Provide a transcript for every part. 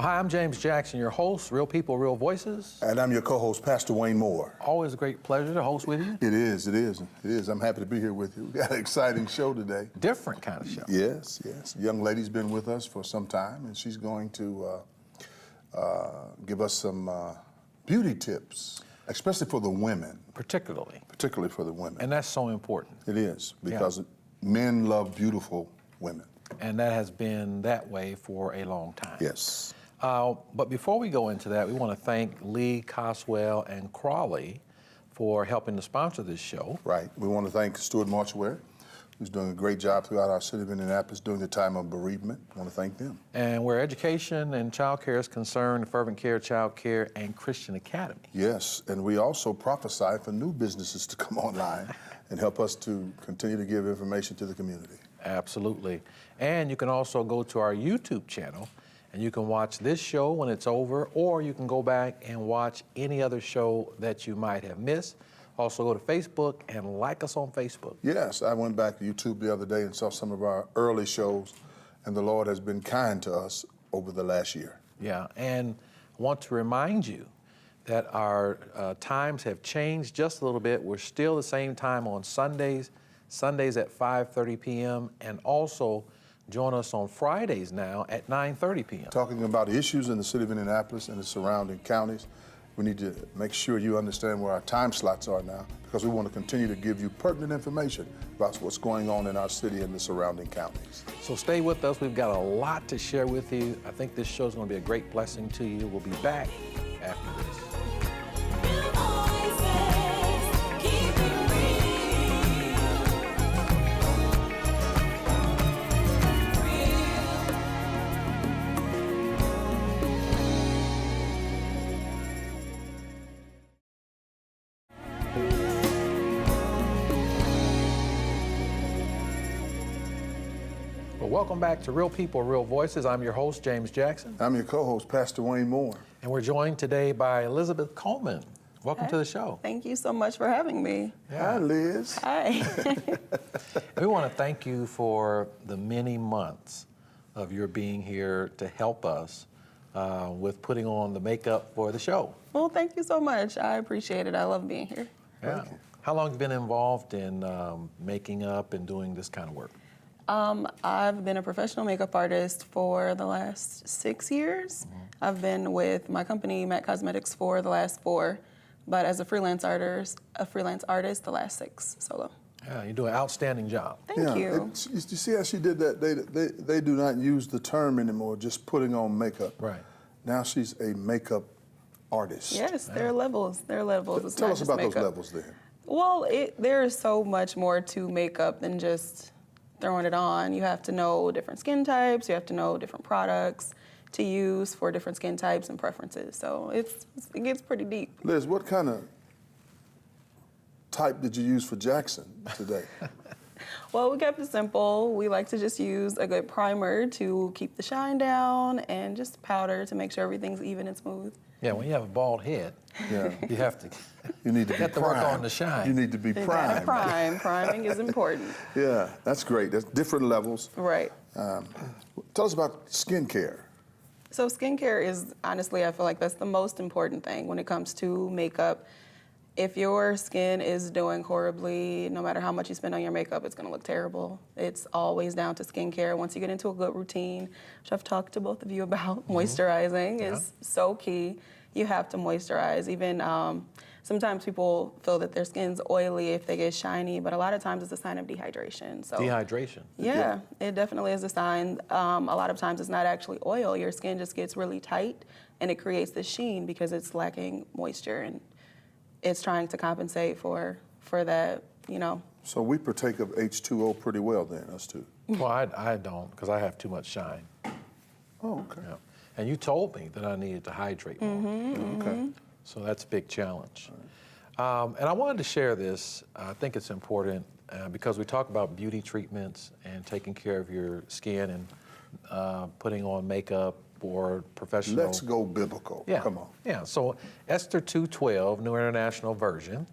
Hi, I'm James Jackson, your host, Real People, Real Voices. And I'm your co-host, Pastor Wayne Moore. Always a great pleasure to host with you. It is. I'm happy to be here with you. We got an exciting show today. Different kind of show. Yes. Young lady's been with us for some time, and she's going to give us some beauty tips, especially for the women. Particularly for the women. And that's so important. It is, because men love beautiful women. And that has been that way for a long time. Yes. But before we go into that, we want to thank Lee, Coswell, and Crawley for helping to sponsor this show. Right. We want to thank Stuart Mortuary, who's doing a great job throughout our city of Indianapolis during the time of bereavement. I want to thank them. And where education and child care is concerned, Fervent Care Child Care and Christian Academy. Yes, and we also prophesy for new businesses to come online and help us to continue to give information to the community. Absolutely. And you can also go to our YouTube channel and you can watch this show when it's over, or you can go back and watch any other show that you might have missed. Also go to Facebook and like us on Facebook. Yes, I went back to YouTube the other day and saw some of our early shows, and the Lord has been kind to us over the last year. Yeah, and I want to remind you that our times have changed just a little bit. We're still the same time on Sundays at 5:30 p.m. and also join us on Fridays now at 9:30 p.m. Talking about issues in the city of Indianapolis and the surrounding counties, we need to make sure you understand where our time slots are now, because we want to continue to give you pertinent information about what's going on in our city and the surrounding counties. So stay with us. We've got a lot to share with you. I think this show is going to be a great blessing to you. We'll be back after this. Welcome back to Real People, Real Voices. I'm your host, James Jackson. I'm your co-host, Pastor Wayne Moore. And we're joined today by Elizabeth Coleman. Welcome to the show. Thank you so much for having me. Hi, Liz. Hi. We want to thank you for the many months of your being here to help us with putting on the makeup for the show. Well, thank you so much. I appreciate it. I love being here. Yeah. How long have you been involved in making up and doing this kind of work? I've been a professional makeup artist for the last 6 years. I've been with my company, Mac Cosmetics, for the last 4, but as a freelance artist, the last 6 solo. Yeah, you do an outstanding job. Thank you. You see how she did that? They do not use the term anymore, just putting on makeup. Right. Now she's a makeup artist. Yes, there are levels. There are levels. It's Tell not us just about makeup. those levels then. Well, there is so much more to makeup than just throwing it on. You have to know different skin types. You have to know different products to use for different skin types and preferences. So it gets pretty deep. Liz, what kind of type did you use for Jackson today? Well, we kept it simple. We like to just use a good primer to keep the shine down and just powder to make sure everything's even and smooth. Yeah, when you have a bald head, you have to You need to be have to work primed. on the shine. You need to be primed. Priming is important. Yeah, that's great. That's different levels. Right. Tell us about skincare. So skincare is, honestly, I feel like that's the most important thing when it comes to makeup. If your skin is doing horribly, no matter how much you spend on your makeup, it's going to look terrible. It's always down to skincare. Once you get into a good routine, which I've talked to both of you about, moisturizing is so key. You have to moisturize. Even sometimes people feel that their skin's oily if they get shiny, but a lot of times it's a sign of dehydration. So Dehydration. yeah, it definitely is a sign. A lot of times it's not actually oil. Your skin just gets really tight and it creates this sheen because it's lacking moisture and it's trying to compensate for that, you know. So we partake of H2O pretty well then, us two. Well, I don't, because I have too much shine. Oh, okay. Yeah. And you told me that I needed to hydrate more. Okay. So that's a big challenge. And I wanted to share this. I think it's important because we talk about beauty treatments and taking care of your skin and putting on makeup or professional. Let's go biblical. Yeah. Come on. Yeah. So Esther 2:12, New International Version,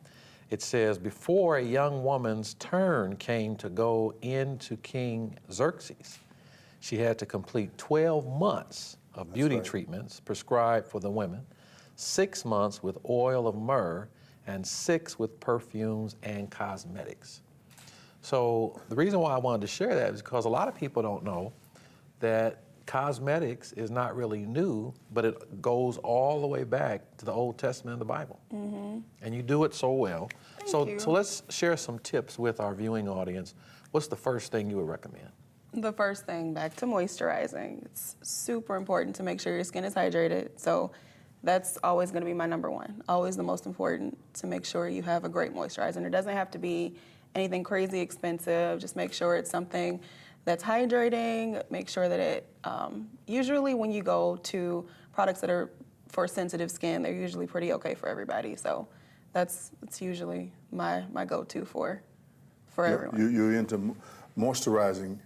it says, before a young woman's turn came to go in to King Xerxes, she had to complete 12 months of beauty right. treatments prescribed for the women, 6 months with oil of myrrh, and 6 with perfumes and cosmetics. So the reason why I wanted to share that is because a lot of people don't know that cosmetics is not really new, but it goes all the way back to the Old Testament of the Bible. And you do it so well. Thank you. So let's share some tips with our viewing audience. What's the first thing you would recommend? The first thing, back to moisturizing. It's super important to make sure your skin is hydrated. So that's always going to be my number one. Always the most important, to make sure you have a great moisturizer. And it doesn't have to be anything crazy expensive. Just make sure it's something that's hydrating. Make sure that it, usually when you go to products that are for sensitive skin, they're usually pretty okay for everybody. So that's usually my go-to for everyone. You're into moisturizing,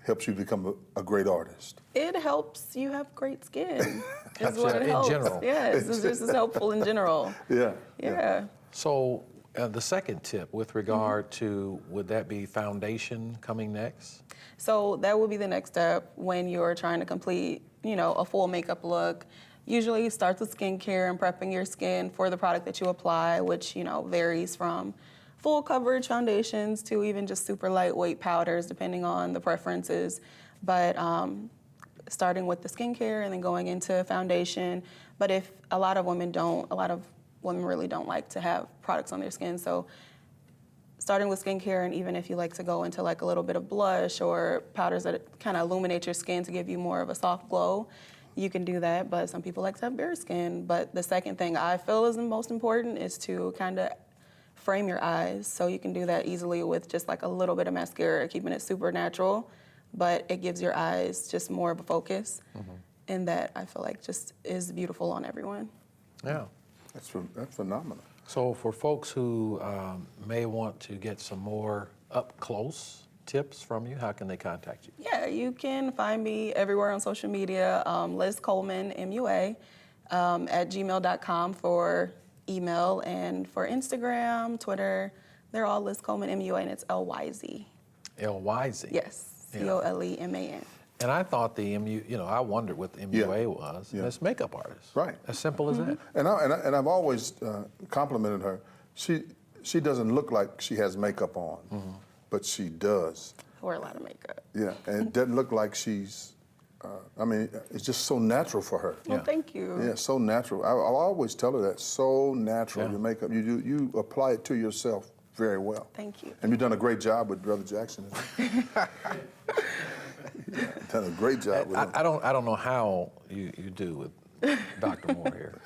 helps you become a great artist. It helps you have great skin. Is Yeah, what it in helps. general. Yes, it's just as helpful in general. Yeah. Yeah. So the second tip with regard to, would that be foundation coming next? So that would be the next step when you're trying to complete, a full makeup look. Usually start with skincare and prepping your skin for the product that you apply, which, varies from full coverage foundations to even just super lightweight powders, depending on the preferences. But starting with the skincare and then going into foundation. But if a lot of women really don't like to have products on their skin. So starting with skincare, and even if you like to go into like a little bit of blush or powders that kind of illuminate your skin to give you more of a soft glow, you can do that. But some people like to have bare skin. But the second thing I feel is the most important is to kind of frame your eyes. So you can do that easily with just like a little bit of mascara, keeping it super natural, but it gives your eyes just more of a focus. And that I feel like just is beautiful on everyone. Yeah. That's phenomenal. So for folks who may want to get some more up-close tips from you, how can they contact you? Yeah, you can find me everywhere on social media, Liz Coleman, MUA, at gmail.com for email, and for Instagram, Twitter, they're all Liz Coleman, MUA, and it's L-Y-Z. L-Y-Z. Yes, Yeah. C-O-L-E-M-A-N. And I thought the I wondered what the MUA was. Yeah. It's makeup artist. Right. As simple as that. And I've always complimented her. She doesn't look like she has makeup on, but she does. I wear a lot of makeup. Yeah, and it doesn't look like she's. It's just so natural for her. Well, thank you. Yeah, so natural. I'll always tell her that. So natural, Yeah. your makeup. You apply it to yourself very well. Thank you. And you've done a great job with Brother Jackson. Done a great job with him. I don't know how you do with Dr. Moore here.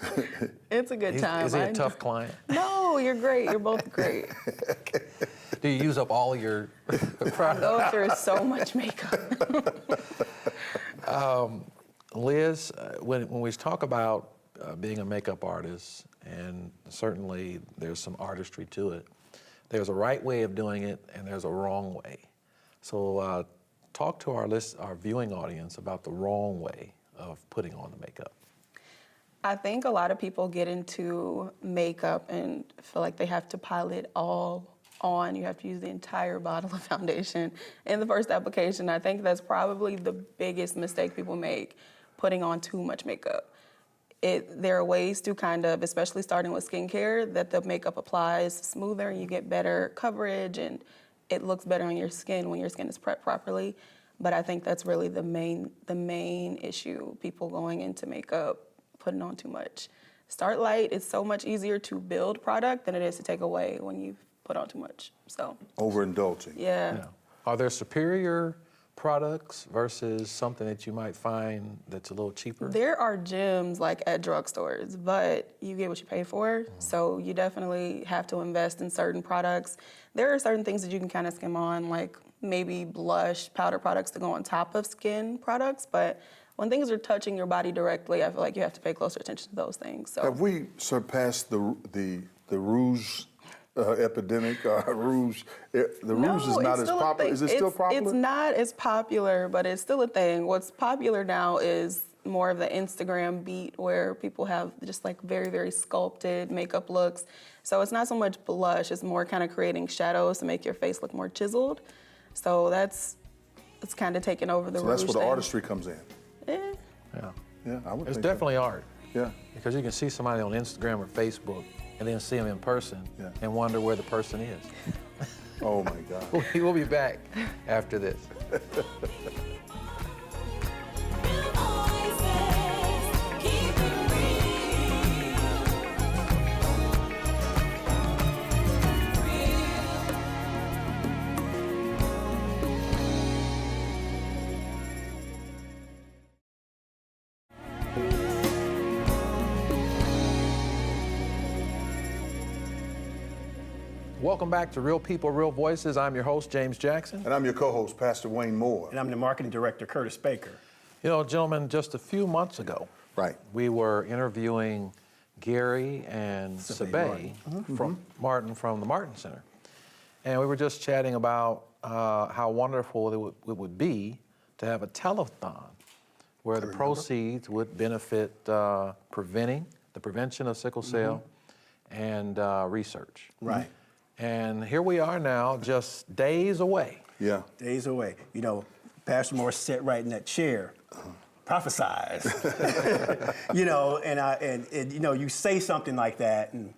It's a good time. Is he a I- tough client? No, you're great. You're both great. Do you use up all your product? Go through so much makeup. Liz, when we talk about being a makeup artist, and certainly there's some artistry to it, there's a right way of doing it and there's a wrong way. So talk to our viewing audience about the wrong way of putting on the makeup. I think a lot of people get into makeup and feel like they have to pile it all on. You have to use the entire bottle of foundation in the first application. I think that's probably the biggest mistake people make, putting on too much makeup. There are ways to kind of, especially starting with skincare, that the makeup applies smoother and you get better coverage and it looks better on your skin when your skin is prepped properly. But I think that's really the main issue, people going into makeup, putting on too much. Start light. It's so much easier to build product than it is to take away when you put on too much. So Overindulging. yeah. Yeah. Are there superior products versus something that you might find that's a little cheaper? There are gems like at drugstores, but you get what you pay for. So you definitely have to invest in certain products. There are certain things that you can kind of skim on, like maybe blush, powder products to go on top of skin products. But when things are touching your body directly, I feel like you have to pay closer attention to those things. So Have we surpassed the rouge epidemic? Rouge. The rouge is not it's as still a popular. thing. Is it still popular? It's not as popular, but it's still a thing. What's popular now is more of the Instagram beat, where people have just like very, very sculpted makeup looks. So it's not so much blush, it's more kind of creating shadows to make your face look more chiseled. So it's kind of taking over the So rouge that's where the thing. artistry comes in. Eh, Yeah. Yeah, I would It's think so. definitely art. Yeah. Because you can see somebody on Instagram or Facebook and then see them in person Yeah. and wonder where the person is. Oh my God. We'll be back after this. Welcome back to Real People, Real Voices. I'm your host, James Jackson. And I'm your co-host, Pastor Wayne Moore. And I'm the marketing director, Curtis Baker. You know, gentlemen, just a few months ago, Right. we were interviewing Gary and Sabay from Martin from the Martin Center. And we were just chatting about how wonderful it would be to have a telethon where the proceeds would benefit the prevention of sickle cell and research. Right. And here we are now, just days away. Yeah. Days away. You know, Pastor Moore sat right in that chair, prophesied. You know, and you know, you say something like that, and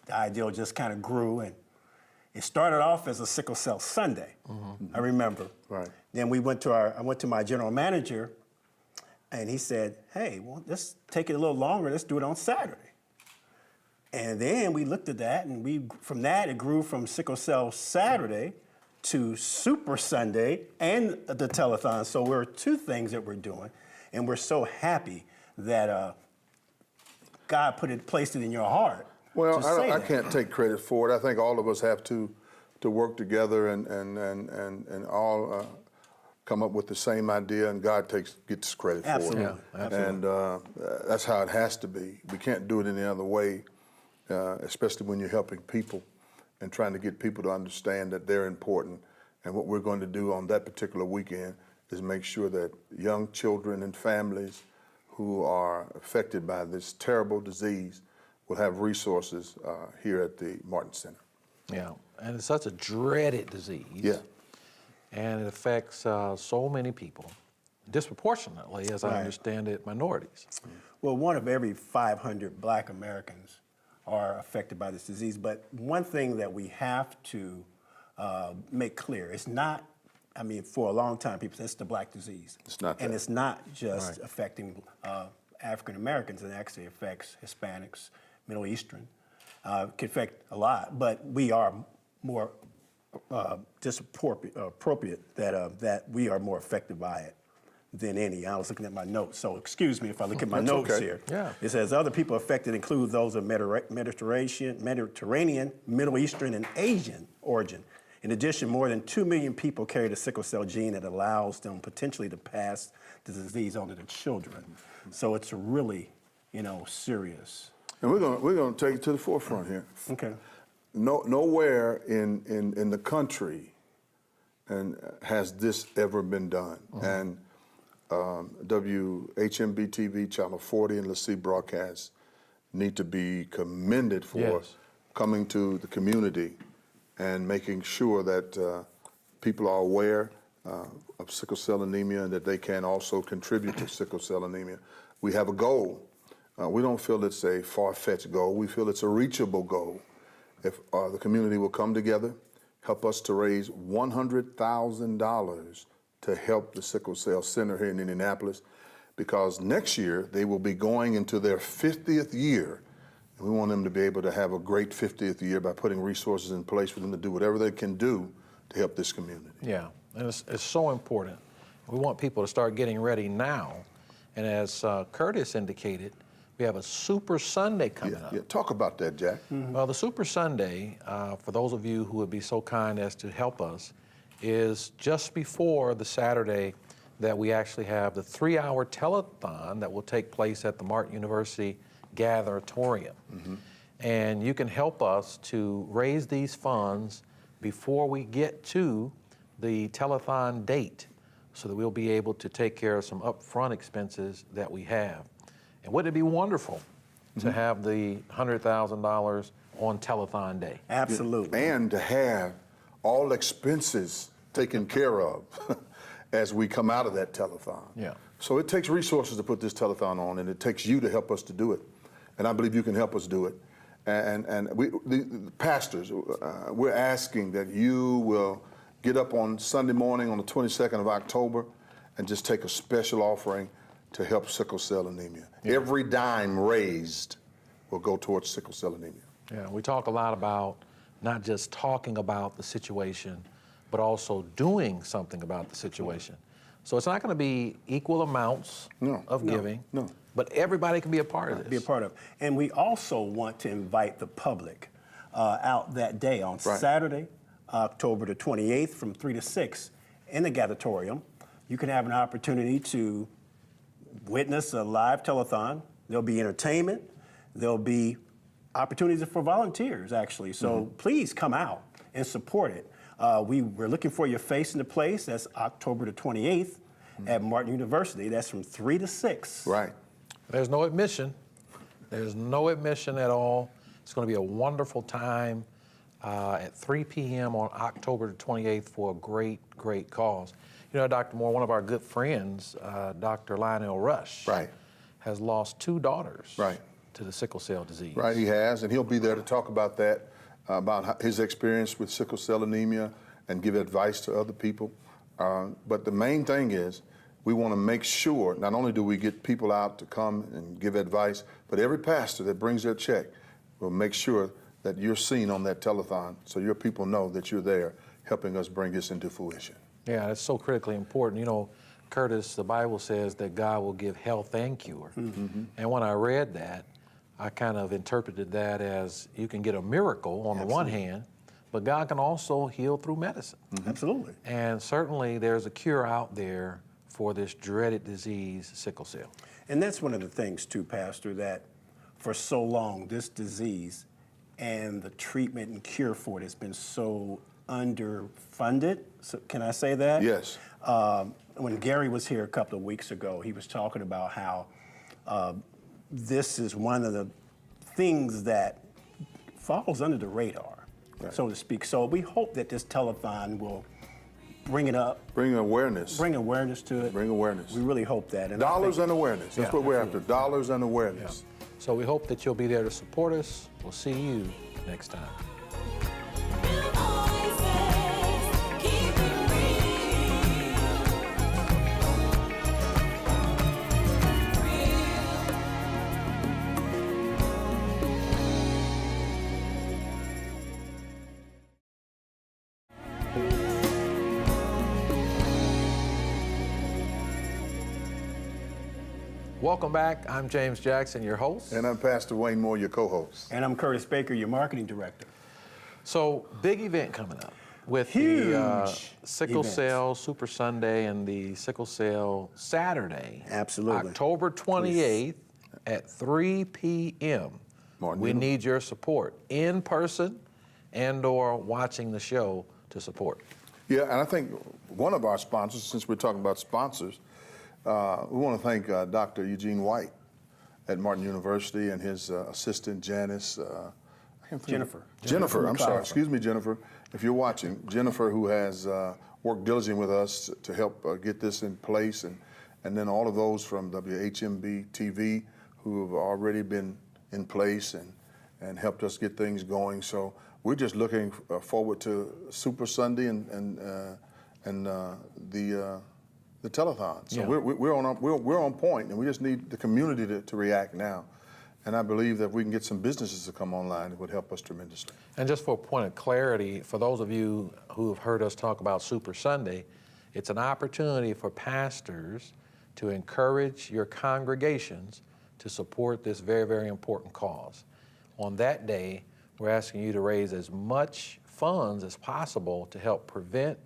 the ideal just kind of grew, and it started off as a sickle cell Sunday. I remember. Right. Then I went to my general manager, and he said, "Hey, well, let's take it a little longer. Let's do it on Saturday." And then we looked at that, and from that it grew from Sickle Cell Saturday to Super Sunday and the telethon. So we're two things that we're doing, and we're so happy that God placed it in your heart. Well, to say I that. can't take credit for it. I think all of us have to work together and all come up with the same idea, and God gets credit Absolutely. for it. Yeah, absolutely. And that's how it has to be. We can't do it any other way, especially when you're helping people and trying to get people to understand that they're important. And what we're going to do on that particular weekend is make sure that young children and families who are affected by this terrible disease will have resources here at the Martin Center. Yeah, and it's such a dreaded disease. Yeah. And it affects so many people, disproportionately, as I Right. understand it, minorities. Well, one of every 500 Black Americans are affected by this disease. But one thing that we have to make clear, it's not, I mean, for a long time, people say it's the Black disease. It's not And that. it's not just affecting African Americans, it actually affects Hispanics, Middle Eastern. It can affect a lot, but we are more appropriate that we are more affected by it than any. I was looking at my notes, so excuse me if I look at my That's notes okay. here. Yeah. It says other people affected include those of Mediterranean, Middle Eastern, and Asian origin. In addition, more than 2 million people carry the sickle cell gene that allows them potentially to pass the disease on to their children. So it's really, serious. And we're going to take it to the forefront here. Okay. Nowhere in the country has this ever been done. And WHMB TV, Channel 40, and LaCie broadcasts need to be commended for Yes. coming to the community and making sure that people are aware of sickle cell anemia and that they can also contribute to sickle cell anemia. We have a goal. We don't feel it's a far-fetched goal. We feel it's a reachable goal. If the community will come together, help us to raise $100,000 to help the Sickle Cell Center here in Indianapolis, because next year they will be going into their 50th year. And we want them to be able to have a great 50th year by putting resources in place for them to do whatever they can do to help this community. Yeah, and it's so important. We want people to start getting ready now. And as Curtis indicated, we have a Super Sunday coming up. Yeah, talk about that, Jack. Well, the Super Sunday, for those of you who would be so kind as to help us, is just before the Saturday that we actually have the 3-hour telethon that will take place at the Martin University Gatheratorium. And you can help us to raise these funds before we get to the telethon date so that we'll be able to take care of some upfront expenses that we have. And wouldn't it be wonderful to have the $100,000 on telethon day? Absolutely. And to have all expenses taken care of as we come out of that telethon. Yeah. So it takes resources to put this telethon on, and it takes you to help us to do it. And I believe you can help us do it. And the pastors, we're asking that you will get up on Sunday morning on the 22nd of October and just take a special offering to help sickle cell anemia. Yeah. Every dime raised will go towards sickle cell anemia. Yeah, we talk a lot about not just talking about the situation, but also doing something about the situation. So it's not going to be equal amounts of giving, but everybody can be a part of this. Be a part of. And we also want to invite the public out that day on Saturday, October the 28th from 3 to 6 in the Gathetorium. You can have an opportunity to witness a live telethon. There'll be entertainment. There'll be opportunities for volunteers, actually. So please come out and support it. We're looking for your face in the place. That's October the 28th at Martin University. That's from 3 to 6. Right. There's no admission. There's no admission at all. It's going to be a wonderful time at 3 p.m. on October the 28th for a great, great cause. You know, Dr. Moore, one of our good friends, Dr. Lionel Rush, has lost 2 daughters to the sickle cell disease. Right, he has, and he'll be there to talk about that, about his experience with sickle cell anemia and give advice to other people. But the main thing is we want to make sure not only do we get people out to come and give advice, but every pastor that brings their check will make sure that you're seen on that telethon so your people know that you're there helping us bring this into fruition. Yeah, it's so critically important. You know, Curtis, the Bible says that God will give health and cure. And when I read that, I kind of interpreted that as you can get a miracle on the one hand, but God can also heal through medicine. Absolutely. And certainly there's a cure out there for this dreaded disease, sickle cell. And that's one of the things too, Pastor, that for so long, this disease and the treatment and cure for it has been so underfunded. So can I say that? Yes. When Gary was here a couple of weeks ago, he was talking about how this is one of the things that falls under the radar, so to speak. So we hope that this telethon will bring it up. Bring awareness. Bring awareness to it. Bring awareness. We really hope that. And dollars and awareness. That's what we're after. Dollars and awareness. Yeah. So we hope that you'll be there to support us. We'll see you next time. Welcome back. I'm James Jackson, your host. And I'm Pastor Wayne Moore, your co-host. And I'm Curtis Baker, your marketing director. So, big event coming up with the Sickle Cell Super Sunday and the Sickle Cell Saturday. Absolutely. October 28th at 3 p.m. We need your support in person and or watching the show to support. Yeah, and I think one of our sponsors, since we're talking about sponsors, we want to thank Dr. Eugene White at Martin University and his assistant, Janice. Jennifer, I'm sorry. Excuse me, Jennifer. If you're watching, Jennifer, who has worked diligently with us to help get this in place, and then all of those from WHMB TV who have already been in place and helped us get things going. So we're just looking forward to Super Sunday and the telethon. So we're on point, and we just need the community to react now. And I believe that if we can get some businesses to come online, it would help us tremendously. And just for a point of clarity, for those of you who have heard us talk about Super Sunday, it's an opportunity for pastors to encourage your congregations to support this very, very important cause. On that day, we're asking you to raise as much funds as possible to help prevent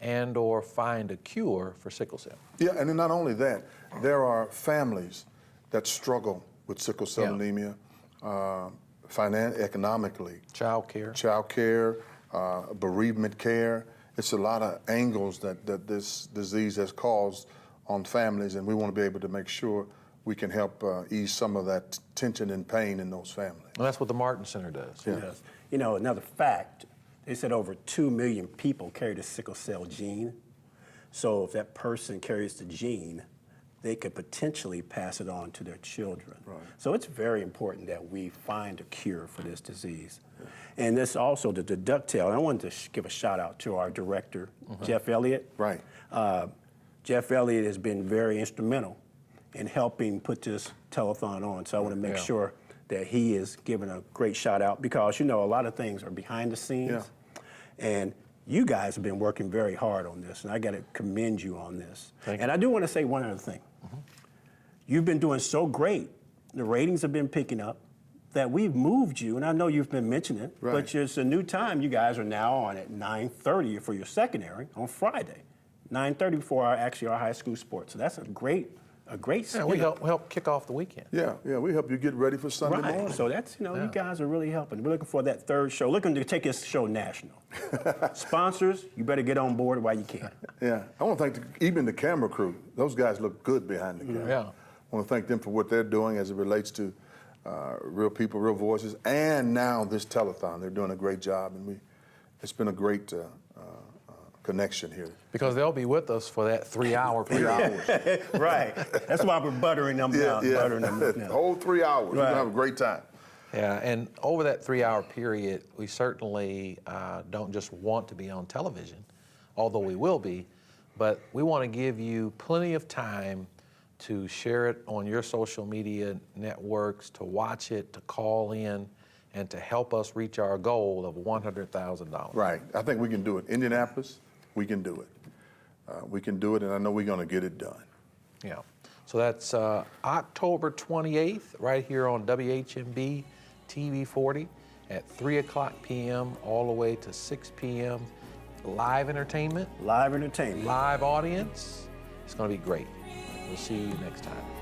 and or find a cure for sickle cell. Yeah, and then not only that, there are families that struggle with sickle cell anemia, economically. Child care. Child care, bereavement care. It's a lot of angles that this disease has caused on families, and we want to be able to make sure we can help ease some of that tension and pain in those families. And that's what the Martin Center does. Yeah. Yes. You know, another fact, they said over 2 million people carry the sickle cell gene. So if that person carries the gene, they could potentially pass it on to their children. Right. So it's very important that we find a cure for this disease. And this also, the ducktail, and I wanted to give a shout out to our director, Jeff Elliott. Right. Jeff Elliott has been very instrumental in helping put this telethon on. So I want to make Yeah. sure that he is given a great shout out because, you know, a lot of things are behind the scenes. Yeah. And you guys have been working very hard on this, and I got to commend you on this. Thank And I do want to say one other thing. You've been doing so great, the ratings have been picking up, that we've moved you, and I know you've been mentioning it, Right. but it's a new time. You guys are now on at 9:30 for your secondary on Friday. 9:30 for our high school sports. So that's a great Yeah, we help kick off the weekend. Yeah, we help you get ready for Sunday Right. morning. So that's, you guys are really helping. We're looking for that third show. Looking to take this show national. Sponsors, you better get on board while you can. Yeah, I want to thank even the camera crew. Those guys look good behind the camera. Yeah. I want to thank them for what they're doing as it relates to real people, real voices, and now this telethon. They're doing a great job, and it's been a great connection here. Because they'll be with us for that 3-hour period. Right. That's why we're buttering them down. Buttering them The down. whole 3 hours. We're Right. gonna have a great time. Yeah, and over that 3-hour period, we certainly don't just want to be on television, although we will be, but we want to give you plenty of time to share it on your social media networks, to watch it, to call in, and to help us reach our goal of $100,000. Right. I think we can do it. Indianapolis, we can do it. We can do it, and I know we're going to get it done. Yeah. So that's October 28th, right here on WHMB TV 40 at 3 p.m. all the way to 6 p.m. Live entertainment, Live entertainment. live audience. It's going to be great. We'll see you next time.